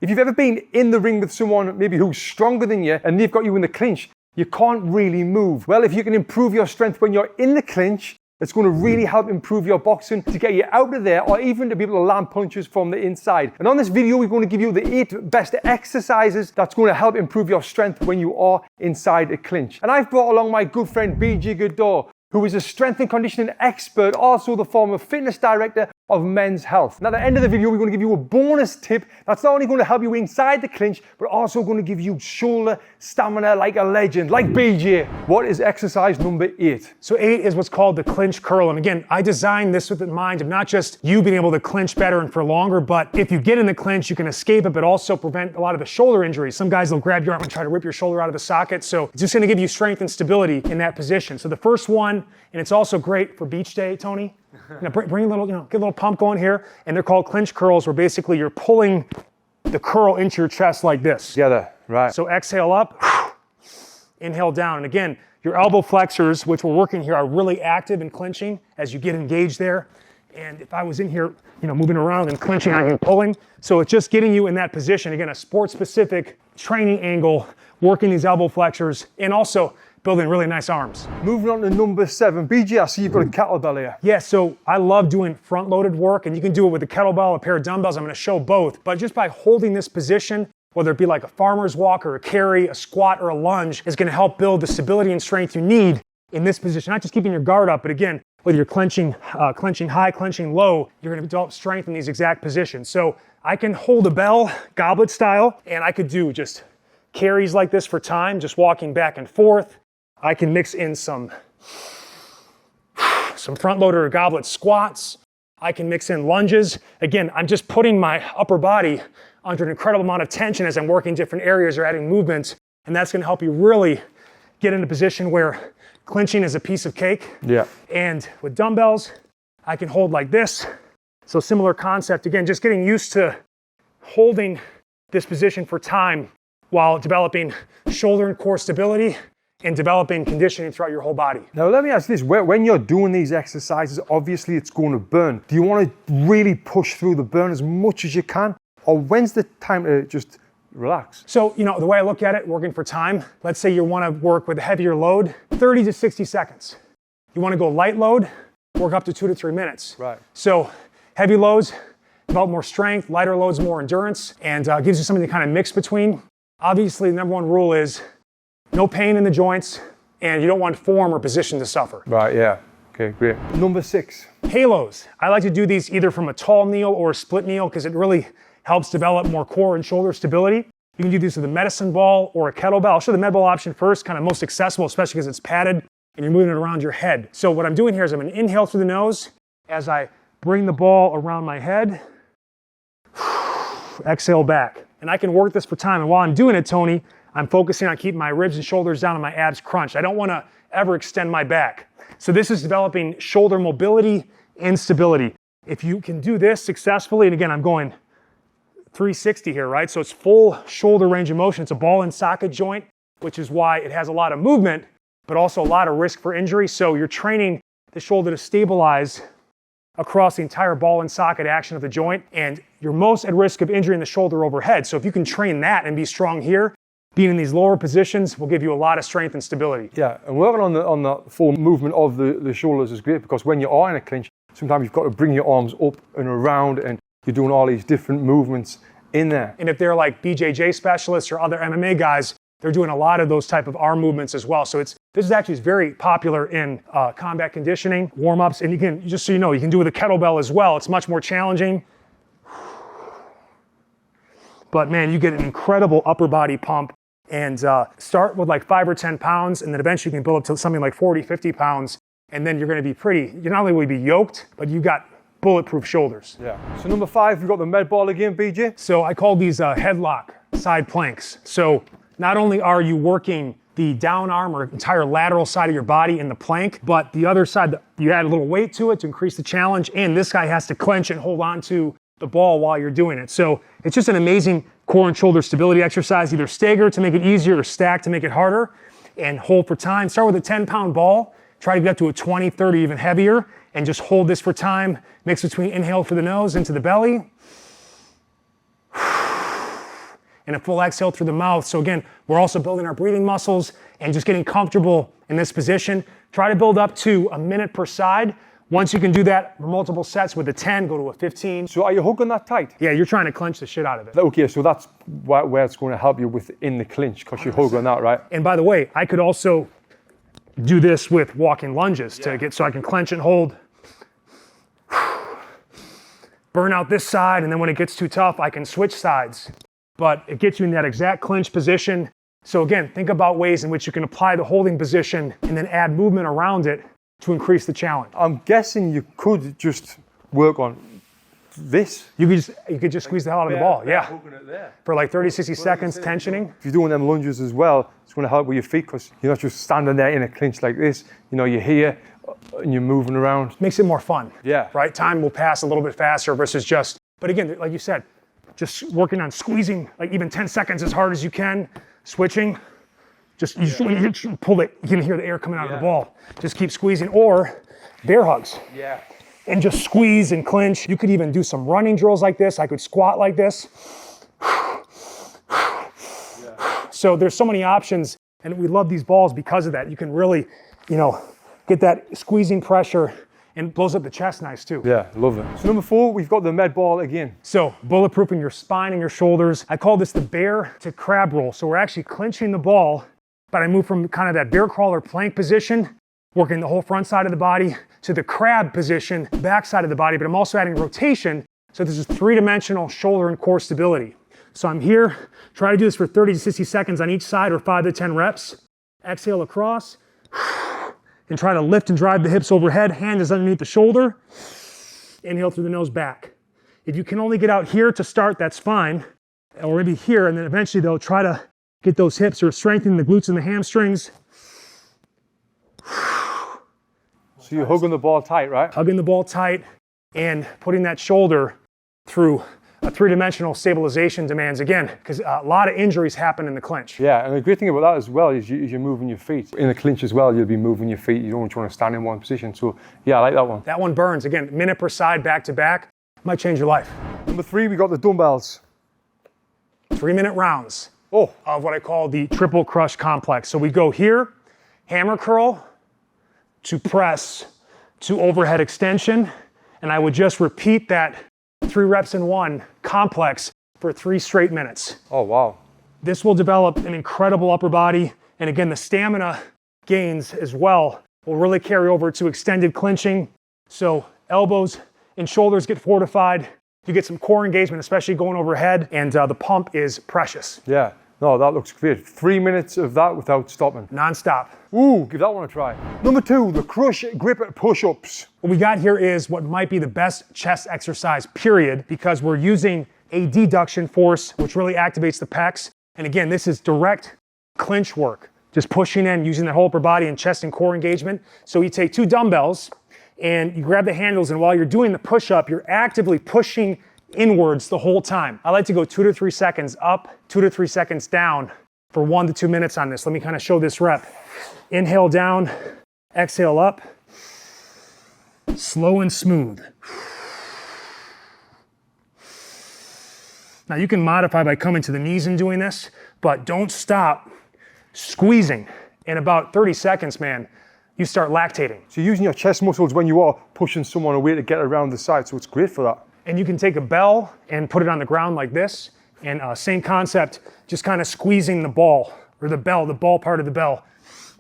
If you've ever been in the ring with someone maybe who's stronger than you and they've got you in the clinch, you can't really move. Well, if you can improve your strength when you're in the clinch, it's going to really help improve your boxing to get you out of there or even to be able to land punches from the inside. And on this video, we're going to give you the 8 best exercises that's going to help improve your strength when you are inside a clinch. And I've brought along my good friend BJ Gaddour, who is a strength and conditioning expert, also the former fitness director of Men's Health. Now, at the end of the video, we're going to give you a bonus tip that's not only going to help you inside the clinch, but also going to give you shoulder stamina like a legend, like BJ. What is exercise number 8? So 8 is what's called the Clinch Curl. And again, I designed this with the mind of not just you being able to clinch better and for longer, but if you get in the clinch, you can escape it, but also prevent a lot of the shoulder injuries. Some guys will grab your arm and try to rip your shoulder out of the socket. So it's just going to give you strength and stability in that position. So the first one, and it's also great for beach day, Tony. Bring a little, get a little pump going here. And they're called clinch curls, where basically you're pulling the curl into your chest like this. Together, right. So exhale up, inhale down. And again, your elbow flexors, which we're working here, are really active in clinching as you get engaged there. And if I was in here, moving around and clinching, I'm pulling. So it's just getting you in that position. Again, a sport-specific training angle, working these elbow flexors, and also building really nice arms. Moving on to number 7. BJ, I see you've got a kettlebell here. Yeah, so I love doing front-loaded work, and you can do it with a kettlebell, a pair of dumbbells. I'm going to show both. But just by holding this position, whether it be like a farmer's walk or a carry, a squat or a lunge, is going to help build the stability and strength you need in this position. Not just keeping your guard up, but again, whether you're clenching high, clenching low, you're going to develop strength in these exact positions. So I can hold a bell, goblet style, and I could do just carries like this for time, just walking back and forth. I can mix in some front loader or goblet squats. I can mix in lunges. Again, I'm just putting my upper body under an incredible amount of tension as I'm working different areas or adding movements. And that's going to help you really get in a position where clinching is a piece of cake. Yeah. And with dumbbells, I can hold like this. So similar concept. Again, just getting used to holding this position for time while developing shoulder and core stability and developing conditioning throughout your whole body. Now let me ask this, when you're doing these exercises, obviously it's going to burn. Do you want to really push through the burn as much as you can? Or when's the time to just relax? So, the way I look at it, working for time, let's say you want to work with a heavier load, 30 to 60 seconds. You want to go light load, work up to 2 to 3 minutes. Right. So heavy loads, develop more strength, lighter loads, more endurance, and gives you something to kind of mix between. Obviously, the number one rule is no pain in the joints, and you don't want form or position to suffer. Right, yeah. Okay, great. Number 6. Halos. I like to do these either from a tall kneel or a split kneel because it really helps develop more core and shoulder stability. You can do these with a medicine ball or a kettlebell. I'll show the med ball option first, kind of most accessible, especially because it's padded and you're moving it around your head. So what I'm doing here is I'm going to inhale through the nose as I bring the ball around my head. Exhale back. And I can work this for time. And while I'm doing it, Tony, I'm focusing on keeping my ribs and shoulders down and my abs crunched. I don't want to ever extend my back. So this is developing shoulder mobility and stability. If you can do this successfully, and again, I'm going 360 here, right? So it's full shoulder range of motion. It's a ball and socket joint, which is why it has a lot of movement, but also a lot of risk for injury. So you're training the shoulder to stabilize across the entire ball and socket action of the joint, and you're most at risk of injuring the shoulder overhead. So if you can train that and be strong here, being in these lower positions will give you a lot of strength and stability. Yeah, and working on the full movement of the shoulders is great, because when you are in a clinch, sometimes you've got to bring your arms up and around, and you're doing all these different movements in there. And if they're like BJJ specialists or other MMA guys, they're doing a lot of those type of arm movements as well. So this is actually very popular in combat conditioning, warm-ups, and you can, just so you know, you can do it with a kettlebell as well. It's much more challenging. But man, you get an incredible upper body pump, and start with like 5 or 10 pounds, and then eventually you can build up to something like 40, 50 pounds, and then you're going to be you not only will be yoked, but you got bulletproof shoulders. Yeah. So number 5, we've got the med ball again, BJ. So I call these HeadLock side planks. So not only are you working the down arm or entire lateral side of your body in the plank, but the other side, you add a little weight to it to increase the challenge, and this guy has to clench and hold on to the ball while you're doing it. So it's just an amazing core and shoulder stability exercise. Either stagger to make it easier or stack to make it harder, and hold for time. Start with a 10-pound ball, try to get up to a 20, 30, even heavier, and just hold this for time. Mix between inhale through the nose into the belly. and a full exhale through the mouth. So again, we're also building our breathing muscles and just getting comfortable in this position. Try to build up to a minute per side. Once you can do that for multiple sets with a 10, go to a 15. So are you hooking that tight? Yeah, you're trying to clench the shit out of it. Okay, so that's where it's going to help you within the clinch, because you're hooking that, right? And by the way, I could also do this with walking lunges to get, so I can clench and hold. Burn out this side, and then when it gets too tough, I can switch sides. But it gets you in that exact clinch position. So again, think about ways in which you can apply the holding position and then add movement around it to increase the challenge. I'm guessing you could just work on this. You could just squeeze the hell out of the ball, yeah. Hooking it there. For like 30, 60 seconds, tensioning. If you're doing them lunges as well, it's going to help with your feet, because you're not just standing there in a clinch like this. You know, you're here and you're moving around. Makes it more fun. Yeah. Right? Time will pass a little bit faster versus just, but again, like you said, just working on squeezing, like even 10 seconds as hard as you can, switching. Just you pull it, you can hear the air coming out of the ball. Just keep squeezing, or bear hugs. Yeah. And just squeeze and clinch. You could even do some running drills like this. I could squat like this. So there's so many options, and we love these balls because of that. You can really, get that squeezing pressure, and blows up the chest nice too. Yeah, love it. So number 4, we've got the med ball again. So bulletproofing your spine and your shoulders. I call this the bear to crab roll. So we're actually clinching the ball, but I move from kind of that bear crawler plank position, working the whole front side of the body, to the crab position, back side of the body, but I'm also adding rotation. So this is 3-dimensional shoulder and core stability. So I'm here, try to do this for 30 to 60 seconds on each side, or 5 to 10 reps. Exhale across, and try to lift and drive the hips overhead. Hand is underneath the shoulder. Inhale through the nose back. If you can only get out here to start, that's fine. Or maybe here, and then eventually they'll try to get those hips or strengthen the glutes and the hamstrings. So you're hugging the ball tight, right? Hugging the ball tight and putting that shoulder through a 3-dimensional stabilization demands, again, because a lot of injuries happen in the clinch. Yeah, and the great thing about that as well is you're moving your feet. In the clinch as well, you'll be moving your feet. You don't want to stand in one position. So yeah, I like that one. That one burns. Again, minute per side, back to back. Might change your life. Number 3, we got the dumbbells. 3-minute rounds of what I call the triple crush complex. So we go here, hammer curl, to press, to overhead extension, and I would just repeat that 3 reps in 1 complex for 3 straight minutes. Oh, wow. This will develop an incredible upper body, and again, the stamina gains as well will really carry over to extended clinching. So elbows and shoulders get fortified. You get some core engagement, especially going overhead, and the pump is precious. Yeah. No, that looks great. 3 minutes of that without stopping. Non-stop. Ooh, give that one a try. Number 2, the crush grip push-ups. What we got here is what might be the best chest exercise, period, because we're using a deduction force, which really activates the pecs. And again, this is direct clinch work, just pushing in, using the whole upper body and chest and core engagement. So you take 2 dumbbells and you grab the handles, and while you're doing the push-up, you're actively pushing inwards the whole time. I like to go 2 to 3 seconds up, 2 to 3 seconds down for 1 to 2 minutes on this. Let me kind of show this rep. Inhale down, exhale up, slow and smooth. Now you can modify by coming to the knees and doing this, but don't stop squeezing. In about 30 seconds, man, you start lactating. So you're using your chest muscles when you are pushing someone away to get around the side, so it's great for that. And you can take a bell and put it on the ground like this, and same concept, just kind of squeezing the ball, or the ball part of the bell.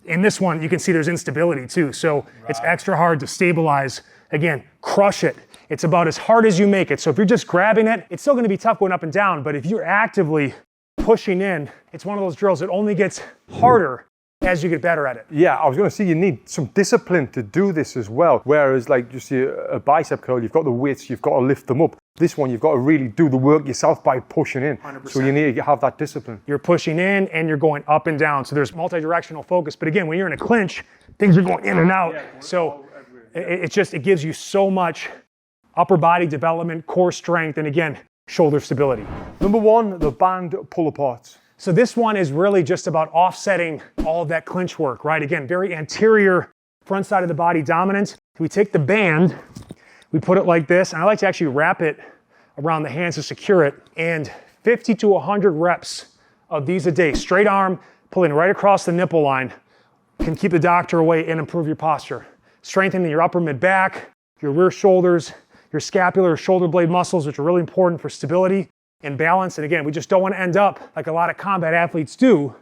In this one, you can see there's instability too, so it's extra hard to stabilize. Again, crush it. It's about as hard as you make it. So if you're just grabbing it, it's still gonna be tough going up and down, but if you're actively pushing in, it's one of those drills that only gets harder as you get better at it. Yeah, I was going to say you need some discipline to do this as well. Whereas like just a bicep curl, you've got the weights, you've got to lift them up. This one, you've got to really do the work yourself by pushing in. 100%. So you need to have that discipline. You're pushing in and you're going up and down. So there's multi-directional focus. But again, when you're in a clinch, things are going in and out. So it gives you so much upper body development, core strength, and again, shoulder stability. Number 1, the band pull aparts. So this one is really just about offsetting all of that clinch work, right? Again, very anterior front side of the body dominant. We take the band, we put it like this, and I like to actually wrap it around the hands to secure it and 50 to 100 reps of these a day. Straight arm, pulling right across the nipple line, can keep the doctor away and improve your posture. Strengthening your upper mid-back, your rear shoulders, your scapular shoulder blade muscles, which are really important for stability and balance. And again, we just don't want to end up like a lot of combat athletes do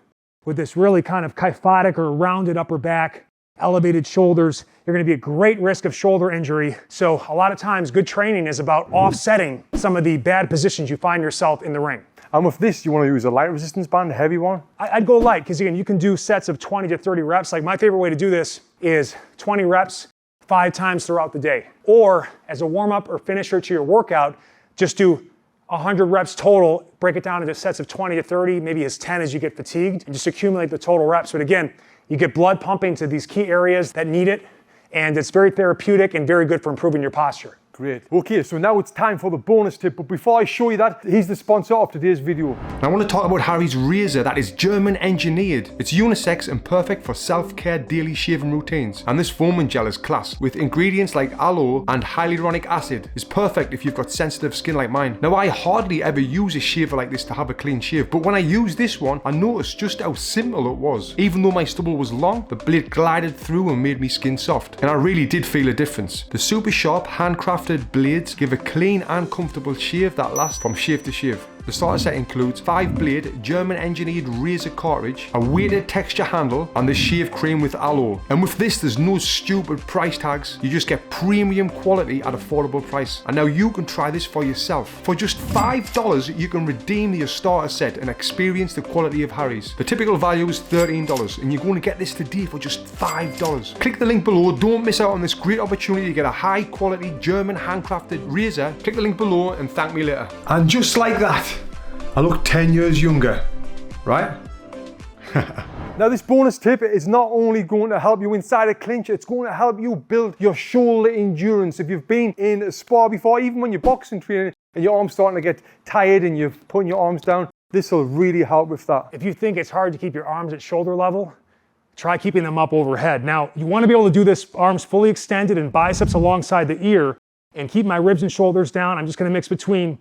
with this really kind of kyphotic or rounded upper back, elevated shoulders. You're going to be at great risk of shoulder injury. So a lot of times good training is about offsetting some of the bad positions you find yourself in the ring. And with this, you want to use a light resistance band, a heavy one? I'd go light, because again, you can do sets of 20 to 30 reps. Like my favorite way to do this is 20 reps 5 times throughout the day. Or as a warm-up or finisher to your workout, just do 100 reps total, break it down into sets of 20 to 30, maybe as 10 as you get fatigued, and just accumulate the total reps. But again, you get blood pumping to these key areas that need it, and it's very therapeutic and very good for improving your posture. Great. Okay, so now it's time for the bonus tip, but before I show you that, he's the sponsor of today's video. I want to talk about Harry's razor that is German engineered. It's unisex and perfect for self-care daily shaving routines. And this foaming gel is class, with ingredients like aloe and hyaluronic acid. It's perfect if you've got sensitive skin like mine. Now, I hardly ever use a shaver like this to have a clean shave, but when I used this one, I noticed just how simple it was. Even though my stubble was long, the blade glided through and made me skin soft. And I really did feel a difference. The super sharp, handcrafted blades give a clean and comfortable shave that lasts from shave to shave. The starter set includes 5-blade German engineered razor cartridge, a weighted texture handle, and the shave cream with aloe. And with this, there's no stupid price tags. You just get premium quality at affordable price. And now you can try this for yourself. For just $5, you can redeem your starter set and experience the quality of Harry's. The typical value is $13, and you're going to get this today for just $5. Click the link below. Don't miss out on this great opportunity to get a high-quality German handcrafted razor. Click the link below and thank me later. And just like that, I look 10 years younger, right? Now this bonus tip is not only going to help you inside a clinch, it's going to help you build your shoulder endurance. If you've been in a spar before, even when you're boxing training and your arm's starting to get tired and you're putting your arms down, this will really help with that. If you think it's hard to keep your arms at shoulder level, try keeping them up overhead. Now, you want to be able to do this arms fully extended and biceps alongside the ear and keep my ribs and shoulders down. I'm just going to mix between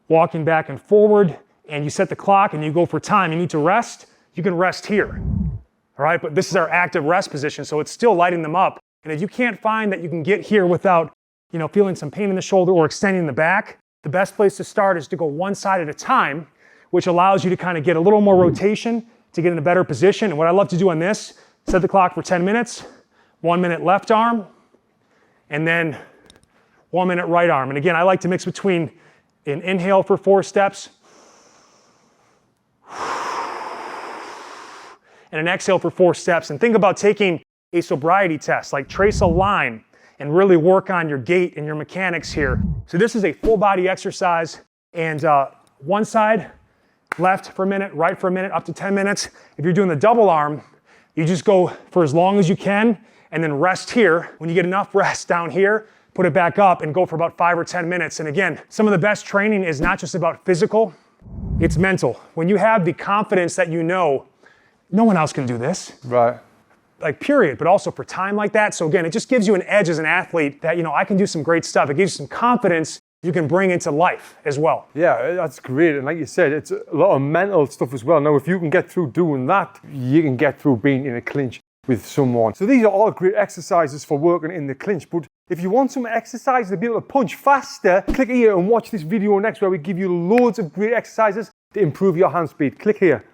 walking back and forward, and you set the clock and you go for time. You need to rest, you can rest here. All right, but this is our active rest position, so it's still lighting them up. And if you can't find that you can get here without, feeling some pain in the shoulder or extending the back, the best place to start is to go one side at a time, which allows you to kind of get a little more rotation to get in a better position. And what I love to do on this, set the clock for 10 minutes, 1 minute left arm, and then 1 minute right arm. And again, I like to mix between an inhale for 4 steps, and an exhale for 4 steps. And think about taking a sobriety test, like trace a line and really work on your gait and your mechanics here. So this is a full body exercise, and one side, left for a minute, right for a minute, up to 10 minutes. If you're doing the double arm, you just go for as long as you can and then rest here. When you get enough rest down here, put it back up and go for about 5 or 10 minutes. And again, some of the best training is not just about physical, it's mental. When you have the confidence that no one else can do this. Right. Like period, but also for time like that. So again, it just gives you an edge as an athlete that, I can do some great stuff. It gives you some confidence you can bring into life as well. Yeah, that's great. And like you said, it's a lot of mental stuff as well. Now, if you can get through doing that, you can get through being in a clinch with someone. So these are all great exercises for working in the clinch. But if you want some exercises to be able to punch faster, click here and watch this video next where we give you loads of great exercises to improve your hand speed. Click here.